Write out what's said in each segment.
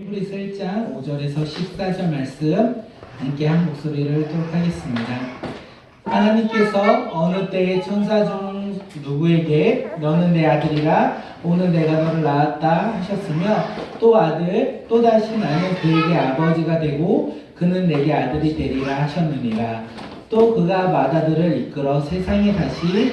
히브리서 1장 5절에서 14절 말씀 함께 한 목소리를 읽도록 하겠습니다. 하나님께서 어느 때에 천사 중 누구에게 너는 내 아들이라 오늘 내가 너를 낳았다 하셨으며 또 아들 또다시 나는 그에게 아버지가 되고 그는 내게 아들이 되리라 하셨느니라. 또 그가 맏아들을 이끌어 세상에 다시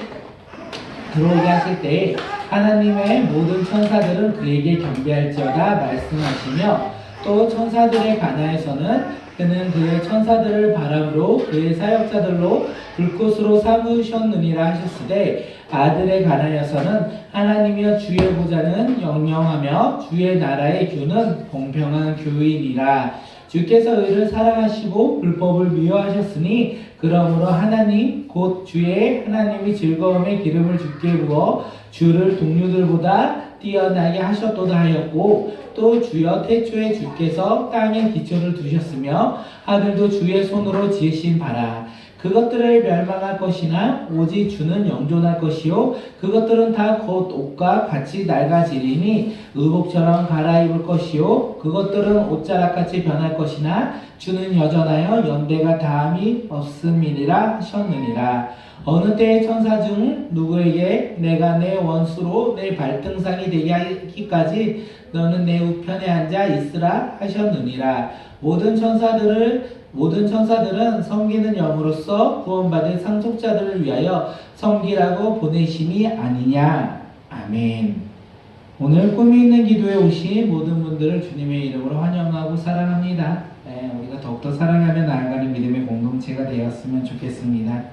들어오게 하실 때에 하나님의 모든 천사들은 그에게 경배할지어다 말씀하시며 또 천사들에 관하여서는 그는 그의 천사들을 바람으로 그의 사역자들로 불꽃으로 삼으셨느니라 하셨으되 아들에 관하여서는 하나님이여 주의 보좌는 영영하며 주의 나라의 규는 공평한 규이니라. 주께서 의를 사랑하시고 불법을 미워하셨으니 그러므로 하나님 곧 주의 하나님이 즐거움의 기름을 주께 부어 주를 동료들보다 뛰어나게 하셨도다 하였고 또 주여 태초에 주께서 땅에 기초를 두셨으며 하늘도 주의 손으로 지으신 바라. 그것들을 멸망할 것이나 오직 주는 영존할 것이요 그것들은 다 곧 옷과 같이 낡아지리니 의복처럼 갈아입을 것이요 그것들은 옷자락같이 변할 것이나 주는 여전하여 연대가 다함이 없음이니라 하셨느니라. 어느 때의 천사 중 누구에게 내가 내 원수로 내 발등상이 되게 하기까지 너는 내 우편에 앉아 있으라 하셨느니라. 모든 천사들은 섬기는 영으로서 구원받을 상속자들을 위하여 섬기라고 보내심이 아니냐. 아멘. 오늘 꿈이 있는 기도에 오신 모든 분들을 주님의 이름으로 환영하고 사랑합니다. 우리가 더욱더 사랑하며 나아가는 믿음의 공동체가 되었으면 좋겠습니다.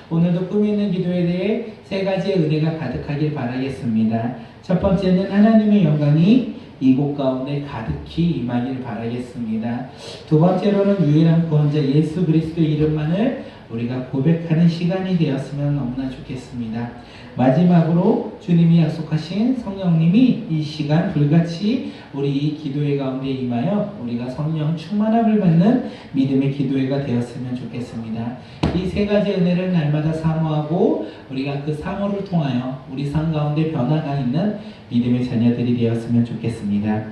오늘도 꿈이 있는 기도에 대해 세 가지의 은혜가 가득하길 바라겠습니다. 첫 번째는 하나님의 영광이 이곳 가운데 가득히 임하길 바라겠습니다. 두 번째로는 유일한 구원자 예수 그리스도 이름만을 우리가 고백하는 시간이 되었으면 너무나 좋겠습니다. 마지막으로 주님이 약속하신 성령님이 이 시간 불같이 우리 이 기도회 가운데 임하여 우리가 성령 충만함을 받는 믿음의 기도회가 되었으면 좋겠습니다. 이 세 가지 은혜를 날마다 사모하고 우리가 그 사모를 통하여 우리 삶 가운데 변화가 있는 믿음의 자녀들이 되었으면 좋겠습니다.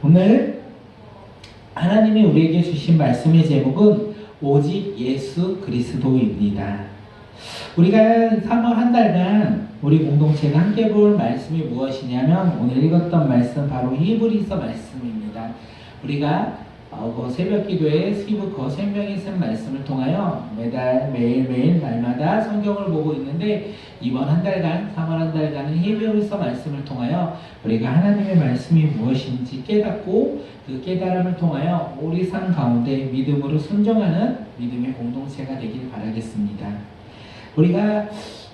오늘 하나님이 우리에게 주신 말씀의 제목은 오직 예수 그리스도입니다. 우리가 3월 한 달간 우리 공동체가 함께 볼 말씀이 무엇이냐면 오늘 읽었던 말씀 바로 히브리서 말씀입니다. 우리가 새벽 기도에 스티브 거센명이 쓴 말씀을 통하여 매일매일 날마다 성경을 보고 있는데 이번 한 달간 3월 한 달간은 히브리서 말씀을 통하여 우리가 하나님의 말씀이 무엇인지 깨닫고 그 깨달음을 통하여 우리 삶 가운데 믿음으로 순종하는 믿음의 공동체가 되길 바라겠습니다. 우리가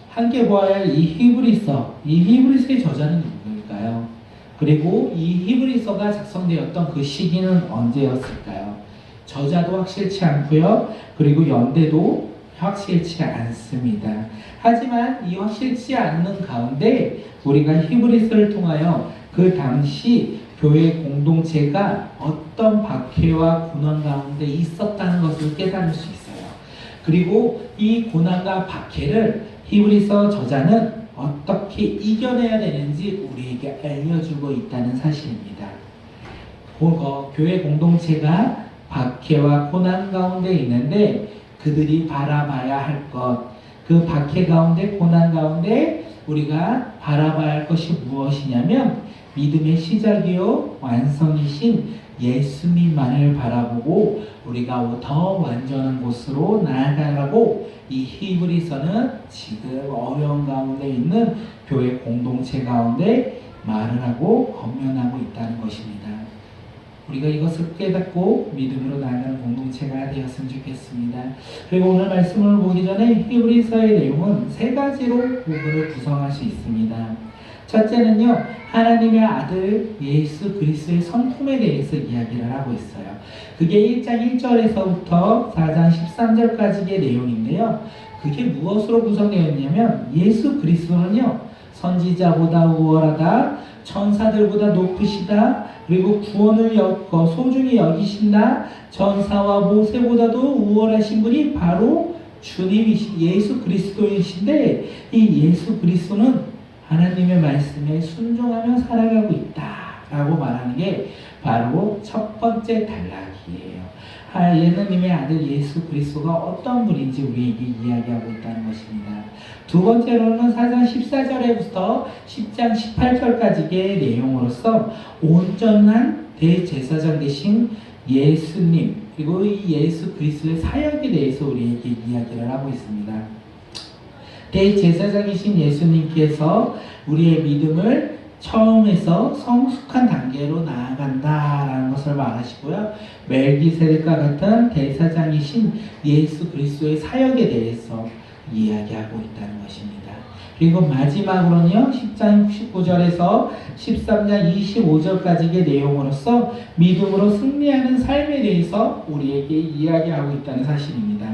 함께 보아야 할 이 히브리서의 저자는 누구일까요? 그리고 이 히브리서가 작성되었던 그 시기는 언제였을까요? 저자도 확실치 않고요. 그리고 연대도 확실치 않습니다. 하지만 이 확실치 않는 가운데 우리가 히브리서를 통하여 그 당시 교회 공동체가 어떤 박해와 고난 가운데 있었다는 것을 깨달을 수 있어요. 그리고 이 고난과 박해를 히브리서 저자는 어떻게 이겨내야 되는지 우리에게 알려주고 있다는 사실입니다. 교회 공동체가 박해와 고난 가운데 있는데 그들이 바라봐야 할 것, 그 박해 가운데 고난 가운데 우리가 바라봐야 할 것이 무엇이냐면 믿음의 시작이요 완성이신 예수님만을 바라보고 우리가 더 완전한 곳으로 나아가라고 이 히브리서는 지금 어려운 가운데 있는 교회 공동체 가운데 말을 하고 권면하고 있다는 것입니다. 우리가 이것을 깨닫고 믿음으로 나아가는 공동체가 되었으면 좋겠습니다. 그리고 오늘 말씀을 보기 전에 히브리서의 내용은 세 가지로 부분을 구성할 수 있습니다. 첫째는요, 하나님의 아들 예수 그리스도의 성품에 대해서 이야기를 하고 있어요. 그게 1장 1절에서부터 4장 13절까지의 내용인데요. 그게 무엇으로 구성되어 있냐면 예수 그리스도는요, 선지자보다 우월하다, 천사들보다 높으시다, 그리고 구원을 소중히 여기신다, 전사와 모세보다도 우월하신 분이 바로 주님이신 예수 그리스도이신데 이 예수 그리스도는 하나님의 말씀에 순종하며 살아가고 있다라고 말하는 게 바로 첫 첫 번째 단락이에요. 예수님의 아들 예수 그리스도가 어떤 분인지 우리에게 이야기하고 있다는 것입니다. 두 번째로는 4장 14절에부터 10장 18절까지의 내용으로서 온전한 대제사장 되신 예수님, 그리고 이 예수 그리스도의 사역에 대해서 우리에게 이야기를 하고 있습니다. 대제사장이신 예수님께서 우리의 믿음을 처음에서 성숙한 단계로 나아간다라는 것을 말하시고요. 멜기세덱과 같은 대사장이신 예수 그리스도의 사역에 대해서 이야기하고 있다는 것입니다. 그리고 마지막으로는요, 10장 19절에서 13장 25절까지의 내용으로서 믿음으로 승리하는 삶에 대해서 우리에게 이야기하고 있다는 사실입니다.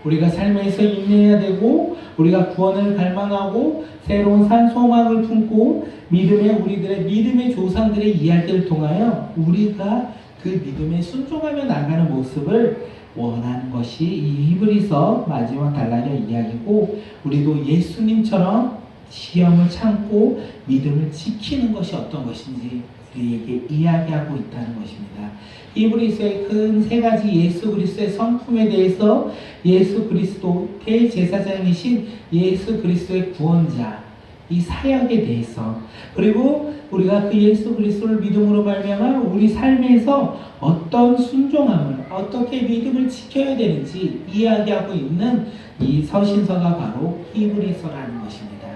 우리가 삶에서 인내해야 되고, 우리가 구원을 갈망하고 새로운 산 소망을 품고 우리들의 믿음의 조상들의 이야기를 통하여 우리가 그 믿음에 순종하며 나가는 모습을 원하는 것이 이 히브리서 마지막 단락의 이야기고, 우리도 예수님처럼 시험을 참고 믿음을 지키는 것이 어떤 것인지 우리에게 이야기하고 있다는 것입니다. 히브리서의 큰 세 가지 예수 그리스도의 성품에 대해서 예수 그리스도 대제사장이신 예수 그리스도의 구원자, 이 사역에 대해서, 그리고 우리가 그 예수 그리스도를 믿음으로 말미암아 우리 삶에서 어떤 순종함을, 어떻게 믿음을 지켜야 되는지 이야기하고 있는 이 서신서가 바로 히브리서라는 것입니다.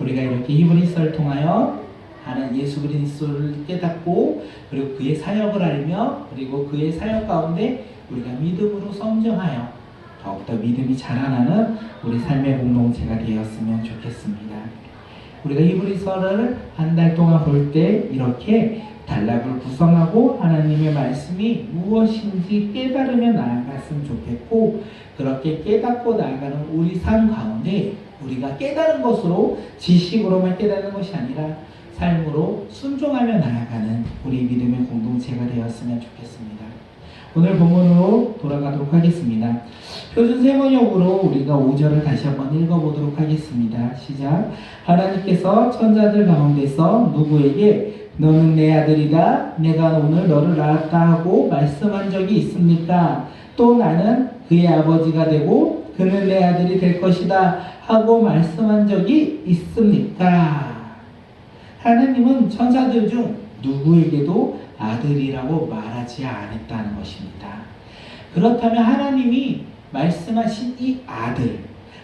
우리가 이렇게 히브리서를 통하여 하는 예수 그리스도를 깨닫고, 그리고 그의 사역을 알며, 그리고 그의 사역 가운데 우리가 믿음으로 성장하여 더욱더 믿음이 자라나는 우리 삶의 공동체가 되었으면 좋겠습니다. 우리가 히브리서를 한 달 동안 볼 때 이렇게 단락을 구성하고 하나님의 말씀이 무엇인지 깨달으며 나아갔으면 좋겠고, 그렇게 깨닫고 나아가는 우리 삶 가운데 우리가 깨달은 것으로, 지식으로만 깨닫는 것이 아니라 삶으로 순종하며 나아가는 우리 믿음의 공동체가 되었으면 좋겠습니다. 오늘 본문으로 돌아가도록 하겠습니다. 표준 세번역으로 우리가 5절을 다시 한번 읽어보도록 하겠습니다. 시작. 하나님께서 천사들 가운데서 누구에게 너는 내 아들이다, 내가 오늘 너를 낳았다 하고 말씀한 적이 있습니까? 또 나는 그의 아버지가 되고 그는 내 아들이 될 것이다 하고 말씀한 적이 있습니까? 하나님은 천사들 중 누구에게도 아들이라고 말하지 않았다는 것입니다. 그렇다면 하나님이 말씀하신 이 아들,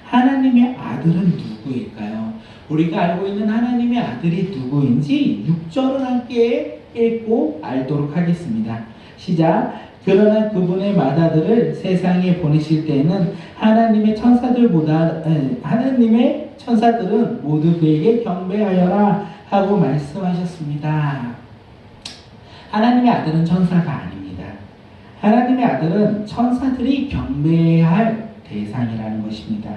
하나님의 아들은 누구일까요? 우리가 알고 있는 하나님의 아들이 누구인지 6절을 함께 읽고 알도록 하겠습니다. 시작. 그러나 그분의 맏아들을 세상에 보내실 때에는 하나님의 천사들은 모두 그에게 경배하여라 하고 말씀하셨습니다. 하나님의 아들은 천사가 아닙니다. 하나님의 아들은 천사들이 경배할 대상이라는 것입니다.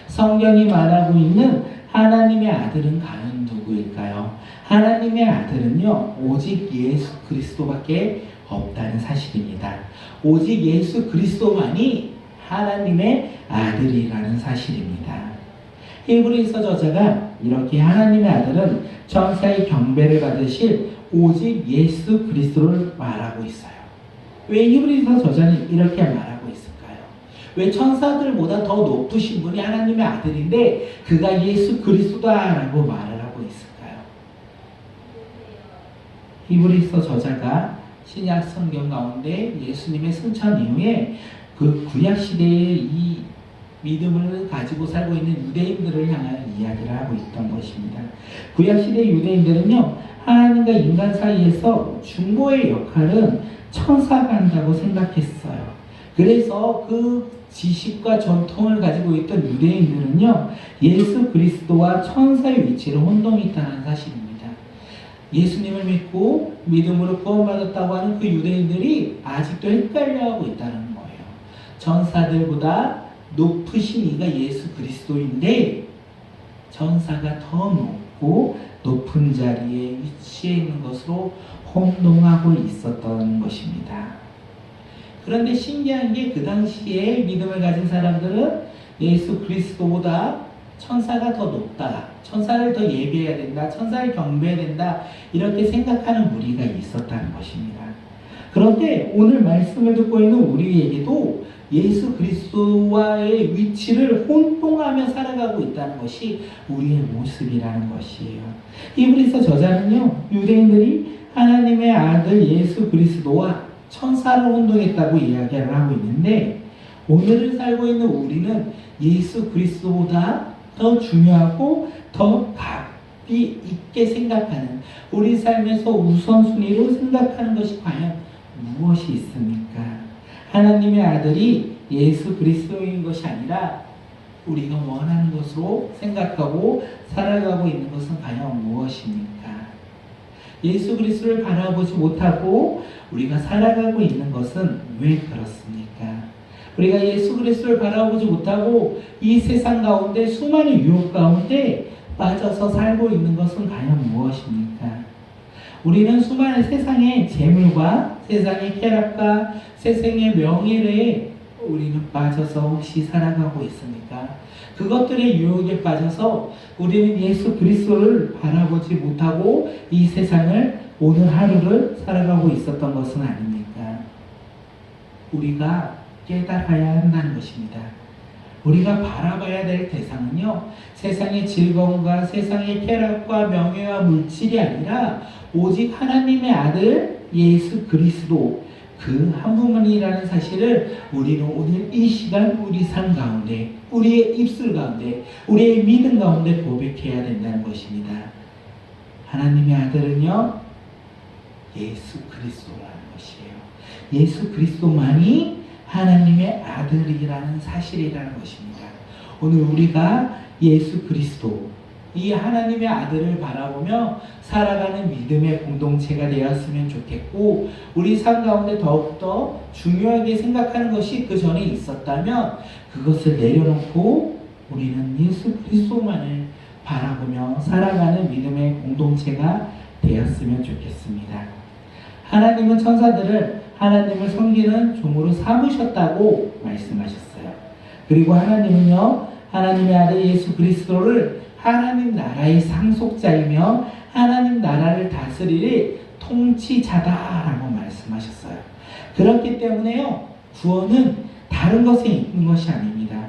성경이 말하고 있는 하나님의 아들은 과연 누구일까요? 하나님의 아들은요, 오직 예수 그리스도밖에 없다는 사실입니다. 오직 예수 그리스도만이 하나님의 아들이라는 사실입니다. 히브리서 저자가 이렇게 하나님의 아들은 천사의 경배를 받으실 오직 예수 그리스도를 말하고 있어요. 왜 히브리서 저자는 이렇게 말하고 있을까요? 왜 천사들보다 더 높으신 분이 하나님의 아들인데 그가 예수 그리스도다라고 말을 하고 있을까요? 히브리서 저자가 신약 성경 가운데 예수님의 승천 이후에 그 구약 시대의 이 믿음을 가지고 살고 있는 유대인들을 향하여 이야기를 하고 있던 것입니다. 구약 시대 유대인들은요, 하나님과 인간 사이에서 중보의 역할은 천사가 한다고 생각했어요. 그래서 그 지식과 전통을 가지고 있던 유대인들은요, 예수 그리스도와 천사의 위치를 혼동했다는 사실입니다. 예수님을 믿고 믿음으로 구원받았다고 하는 그 유대인들이 아직도 헷갈려하고 있다는 거예요. 천사들보다 높으신 이가 예수 그리스도인데 천사가 더 높고 높은 자리에 위치해 있는 것으로 혼동하고 있었던 것입니다. 그런데 신기한 게 그 당시에 믿음을 가진 사람들은 예수 그리스도보다 천사가 더 높다, 천사를 더 예배해야 된다, 천사를 경배해야 된다, 이렇게 생각하는 무리가 있었다는 것입니다. 그런데 오늘 말씀을 듣고 있는 우리에게도 예수 그리스도와의 위치를 혼동하며 살아가고 있다는 것이 우리의 모습이라는 것이에요. 히브리서 저자는요, 유대인들이 하나님의 아들 예수 그리스도와 천사를 혼동했다고 이야기를 하고 있는데, 오늘을 살고 있는 우리는 예수 그리스도보다 더 중요하고 더 값이 있게 생각하는, 우리 삶에서 우선순위로 생각하는 것이 과연 무엇이 있습니까? 하나님의 아들이 예수 그리스도인 것이 아니라 우리가 원하는 것으로 생각하고 살아가고 있는 것은 과연 무엇입니까? 예수 그리스도를 바라보지 못하고 우리가 살아가고 있는 것은 왜 그렇습니까? 우리가 예수 그리스도를 바라보지 못하고 이 세상 가운데 수많은 유혹 가운데 빠져서 살고 있는 것은 과연 무엇입니까? 우리는 수많은 세상의 재물과 세상의 쾌락과 세상의 명예에 우리는 빠져서 혹시 살아가고 있습니까? 그것들의 유혹에 빠져서 우리는 예수 그리스도를 바라보지 못하고 이 세상을, 오늘 하루를 살아가고 있었던 것은 아닙니까? 우리가 깨달아야 한다는 것입니다. 우리가 바라봐야 될 대상은요, 세상의 즐거움과 세상의 쾌락과 명예와 물질이 아니라 오직 하나님의 아들 예수 그리스도, 그 한 분만이라는 사실을 우리는 오늘 이 시간 우리 삶 가운데, 우리의 입술 가운데, 우리의 믿음 가운데 고백해야 된다는 것입니다. 하나님의 아들은요, 예수 그리스도라는 것이에요. 예수 그리스도만이 하나님의 아들이라는 사실이라는 것입니다. 오늘 우리가 예수 그리스도, 이 하나님의 아들을 바라보며 살아가는 믿음의 공동체가 되었으면 좋겠고, 우리 삶 가운데 더욱더 중요하게 생각하는 것이 그 전에 있었다면 그것을 내려놓고 우리는 예수 그리스도만을 바라보며 살아가는 믿음의 공동체가 되었으면 좋겠습니다. 하나님은 천사들을 하나님을 섬기는 종으로 삼으셨다고 말씀하셨어요. 그리고 하나님은요, 하나님의 아들 예수 그리스도를 하나님 나라의 상속자이며 하나님 나라를 다스릴 통치자다라고 말씀하셨어요. 그렇기 때문에요, 구원은 다른 것에 있는 것이 아닙니다.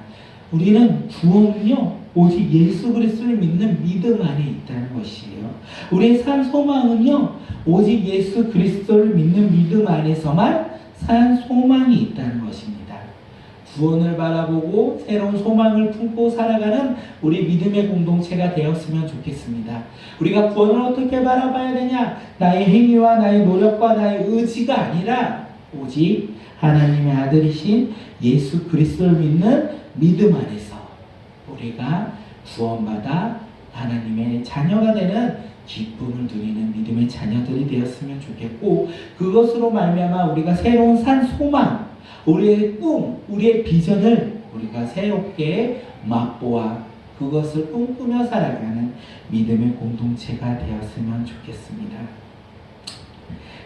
우리는 구원은요, 오직 예수 그리스도를 믿는 믿음 안에 있다는 것이에요. 우리의 삶 소망은요, 오직 예수 그리스도를 믿는 믿음 안에서만 산 소망이 있다는 것입니다. 구원을 바라보고 새로운 소망을 품고 살아가는 우리 믿음의 공동체가 되었으면 좋겠습니다. 우리가 구원을 어떻게 바라봐야 되냐? 나의 행위와 나의 노력과 나의 의지가 아니라 오직 하나님의 아들이신 예수 그리스도를 믿는 믿음 안에서 우리가 구원받아 하나님의 자녀가 되는 기쁨을 누리는 믿음의 자녀들이 되었으면 좋겠고, 그것으로 말미암아 우리가 새로운 산 소망, 우리의 꿈, 우리의 비전을 우리가 새롭게 맛보아 그것을 꿈꾸며 살아가는 믿음의 공동체가 되었으면 좋겠습니다.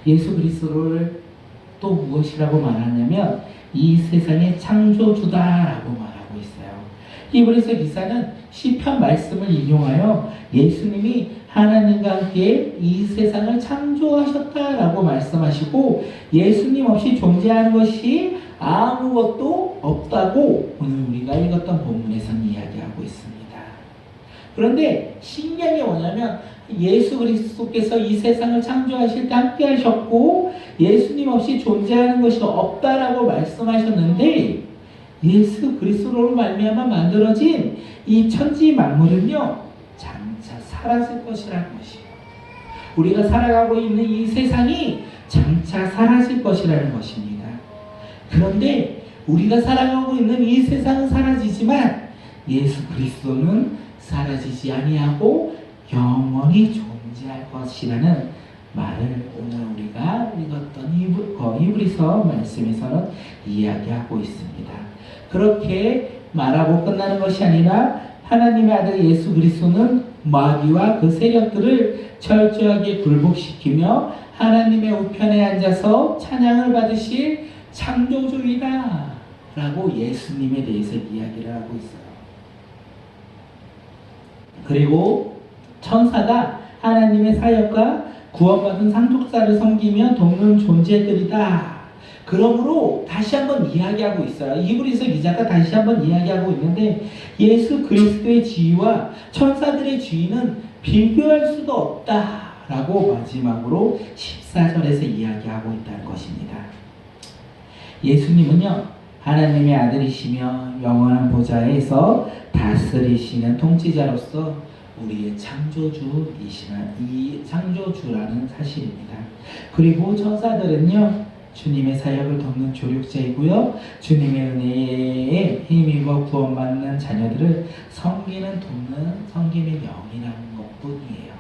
예수 그리스도를 또 무엇이라고 말하냐면 이 세상의 창조주다라고 말하고 있어요. 히브리서 기사는 시편 말씀을 인용하여 예수님이 하나님과 함께 이 세상을 창조하셨다라고 말씀하시고, 예수님 없이 존재하는 것이 아무것도 없다고 오늘 우리가 읽었던 본문에서는 이야기하고 있습니다. 그런데 신기한 게 뭐냐면, 예수 그리스도께서 이 세상을 창조하실 때 함께 하셨고 예수님 없이 존재하는 것이 없다라고 말씀하셨는데, 예수 그리스도로 말미암아 만들어진 이 천지 만물은요, 장차 사라질 것이라는 것이에요. 우리가 살아가고 있는 이 세상이 장차 사라질 것이라는 것입니다. 그런데 우리가 살아가고 있는 이 세상은 사라지지만 예수 그리스도는 사라지지 아니하고 영원히 존재할 것이라는 말을 오늘 우리가 읽었던 히브리서 말씀에서는 이야기하고 있습니다. 그렇게 말하고 끝나는 것이 아니라 하나님의 아들 예수 그리스도는 마귀와 그 세력들을 철저하게 굴복시키며 하나님의 우편에 앉아서 찬양을 받으실 창조주이다 라고 예수님에 대해서 이야기를 하고 있어요. 그리고 천사가 하나님의 사역과 구원받은 상속자를 섬기며 돕는 존재들이다. 그러므로 다시 한번 이야기하고 있어요. 히브리서 기자가 다시 한번 이야기하고 있는데 예수 그리스도의 지위와 천사들의 지위는 비교할 수도 없다라고 마지막으로 14절에서 이야기하고 있다는 것입니다. 예수님은요, 하나님의 아들이시며 영원한 보좌에서 다스리시는 통치자로서 우리의 창조주라는 사실입니다. 그리고 천사들은요, 주님의 사역을 돕는 조력자이고요, 주님의 은혜에 힘입어 구원받는 자녀들을 섬기는 돕는 섬김의 영이라는 것뿐이에요.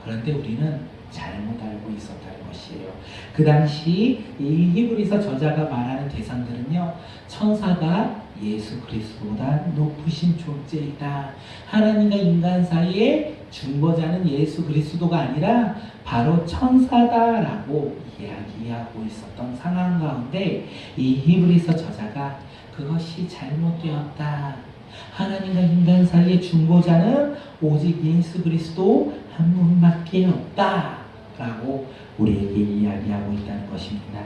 그런데 우리는 잘못 알고 있었다는 것이에요. 그 당시 이 히브리서 저자가 말하는 대상들은요, 천사가 예수 그리스도보다 높으신 존재이다. 하나님과 인간 사이에 중보자는 예수 그리스도가 아니라 바로 천사다라고 이야기하고 있었던 상황 가운데 이 히브리서 저자가 그것이 잘못되었다. 하나님과 인간 사이의 중보자는 오직 예수 그리스도 한 분밖에 없다 라고 우리에게 이야기하고 있다는 것입니다.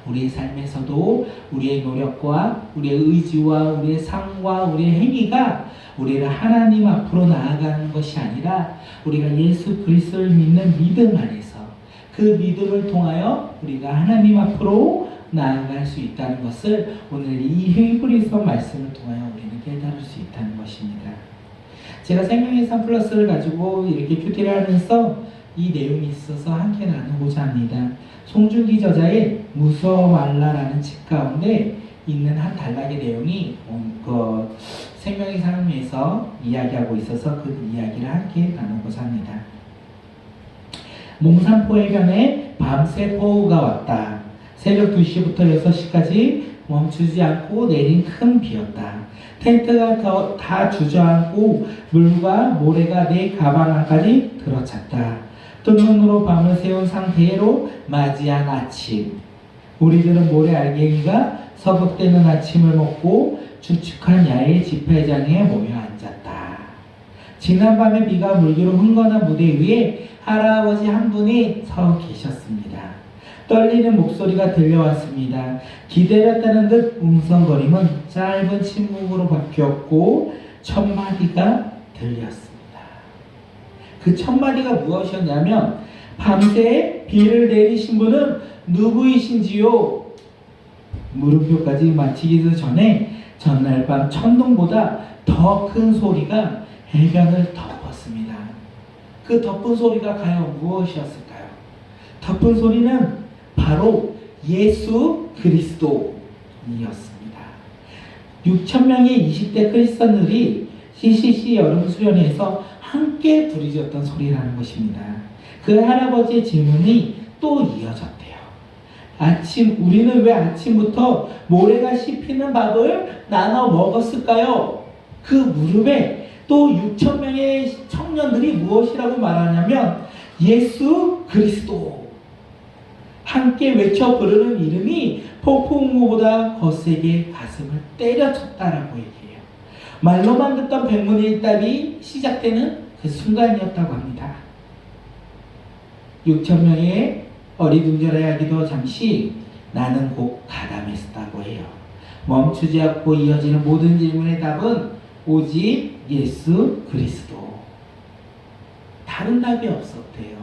우리의 삶에서도 우리의 노력과 우리의 의지와 우리의 삶과 우리의 행위가 우리를 하나님 앞으로 나아가는 것이 아니라 우리가 예수 그리스도를 믿는 믿음 안에서 그 믿음을 통하여 우리가 하나님 앞으로 나아갈 수 있다는 것을 오늘 이 히브리서 말씀을 통하여 우리는 깨달을 수 있다는 것입니다. 제가 생명의 삶 플러스를 가지고 이렇게 큐티를 하면서 이 내용이 있어서 함께 나누고자 합니다. 송중기 저자의 무서워 말라라는 책 가운데 있는 한 단락의 내용이 생명의 삶에서 이야기하고 있어서 그 이야기를 함께 나누고자 합니다. 몽산포 해변에 밤새 폭우가 왔다. 새벽 2시부터 6시까지 멈추지 않고 내린 큰 비였다. 텐트가 다 주저앉고 물과 모래가 내 가방 안까지 들어찼다. 뜬 눈으로 밤을 새운 상태로 맞이한 아침. 우리들은 모래 알갱이가 서걱대는 아침을 먹고 축축한 야외 집회장에 모여 앉았다. 지난밤에 비가 물기로 흥건한 무대 위에 할아버지 한 분이 서 계셨습니다. 떨리는 목소리가 들려왔습니다. 기다렸다는 듯 웅성거림은 짧은 침묵으로 바뀌었고 첫 마디가 들렸습니다. 그 첫 마디가 무엇이었냐면 밤새 비를 내리신 분은 누구이신지요? 물음표까지 마치기 전에 전날 밤 천둥보다 더 큰 소리가 해변을 덮었습니다. 그 덮은 소리가 과연 무엇이었을까요? 덮은 소리는 바로 예수 그리스도이었습니다. 6,000명의 20대 크리스천들이 CCC 여름 수련회에서 함께 부르짖었던 소리라는 것입니다. 그 할아버지의 질문이 또 이어졌대요. 우리는 왜 아침부터 모래가 씹히는 밥을 나눠 먹었을까요? 그 무릎에 또 6,000명의 청년들이 무엇이라고 말하냐면 예수 그리스도. 함께 외쳐 부르는 이름이 폭풍우보다 거세게 가슴을 때려쳤다라고 얘기해요. 말로만 듣던 백문의 답이 시작되는 그 순간이었다고 합니다. 6,000명의 어리둥절해 하기도 잠시 나는 곧 가담했다고 해요. 멈추지 않고 이어지는 모든 질문의 답은 오직 예수 그리스도. 다른 답이 없었대요.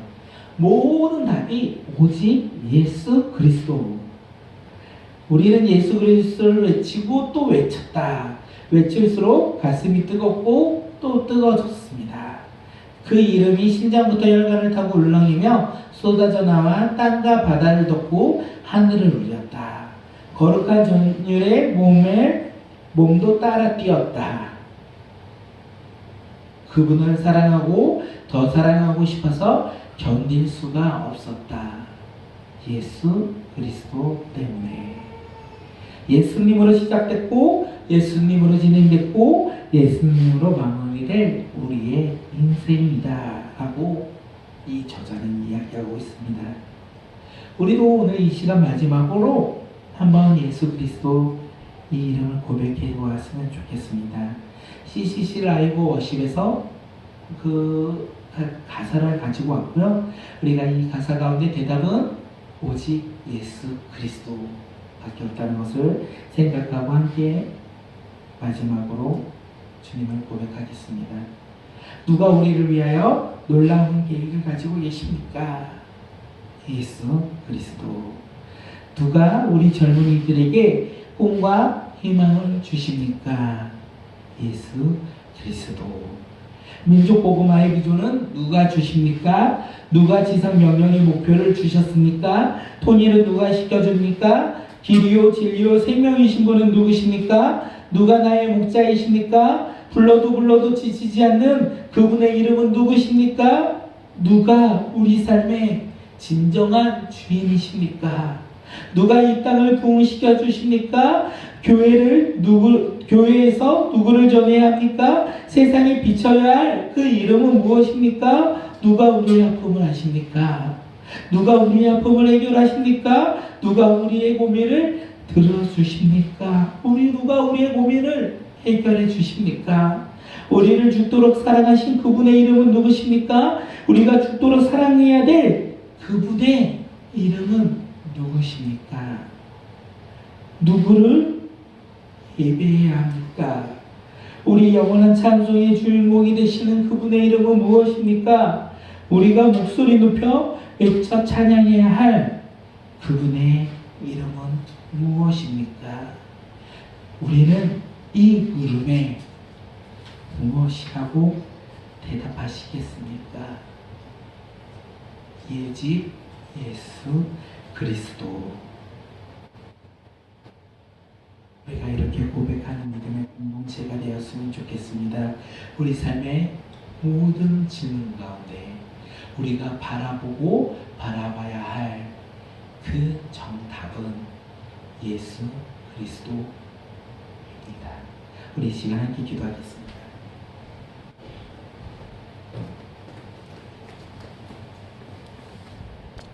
모든 답이 오직 예수 그리스도. 우리는 예수 그리스도를 외치고 또 외쳤다. 외칠수록 가슴이 뜨겁고 또 뜨거워졌습니다. 그 이름이 심장부터 혈관을 타고 울렁이며 쏟아져 나와 땅과 바다를 덮고 하늘을 울렸다. 거룩한 전율에 몸도 따라 뛰었다. 그분을 사랑하고 더 사랑하고 싶어서 견딜 수가 없었다. 예수 그리스도 때문에. 예수님으로 시작됐고 예수님으로 진행됐고 예수님으로 마무리될 우리의 인생이다 라고 이 저자는 이야기하고 있습니다. 우리도 오늘 이 시간 마지막으로 한번 예수 그리스도 이 이름을 고백해 보았으면 좋겠습니다. CCC 라이브 워십에서 그 가사를 가지고 왔고요. 우리가 이 가사 가운데 대답은 오직 예수 그리스도밖에 없다는 것을 생각하고 함께 마지막으로 주님을 고백하겠습니다. 누가 우리를 위하여 놀라운 계획을 가지고 계십니까? 예수 그리스도. 누가 우리 젊은이들에게 꿈과 희망을 주십니까? 예수 그리스도. 민족 복음화의 비전은 누가 주십니까? 누가 지상 명령의 목표를 주셨습니까? 통일은 누가 시켜줍니까? 길이요 진리요 생명이신 분은 누구십니까? 누가 나의 목자이십니까? 불러도 지치지 않는 그분의 이름은 누구십니까? 누가 우리 삶의 진정한 주인이십니까? 누가 이 땅을 부흥시켜 주십니까? 교회에서 누구를 전해야 합니까? 세상에 비춰야 할 그 이름은 무엇입니까? 누가 우리의 아픔을 아십니까? 누가 우리의 아픔을 해결하십니까? 누가 우리의 고민을 들어주십니까? 누가 우리의 고민을 해결해 주십니까? 우리를 죽도록 사랑하신 그분의 이름은 누구십니까? 우리가 죽도록 사랑해야 될 그분의 이름은 누구십니까? 누구를 예배해야 합니까? 우리 영원한 찬송의 주인공이 되시는 그분의 이름은 무엇입니까? 우리가 목소리 높여 외쳐 찬양해야 할 그분의 이름은 무엇입니까? 우리는 이 물음에 무엇이라고 대답하시겠습니까? 예지 예수 그리스도. 우리가 이렇게 고백하는 믿음의 공동체가 되었으면 좋겠습니다. 우리 삶의 모든 질문 가운데 우리가 바라보고 바라봐야 할 그 정답은 예수 그리스도입니다. 우리 시간 함께 기도하겠습니다.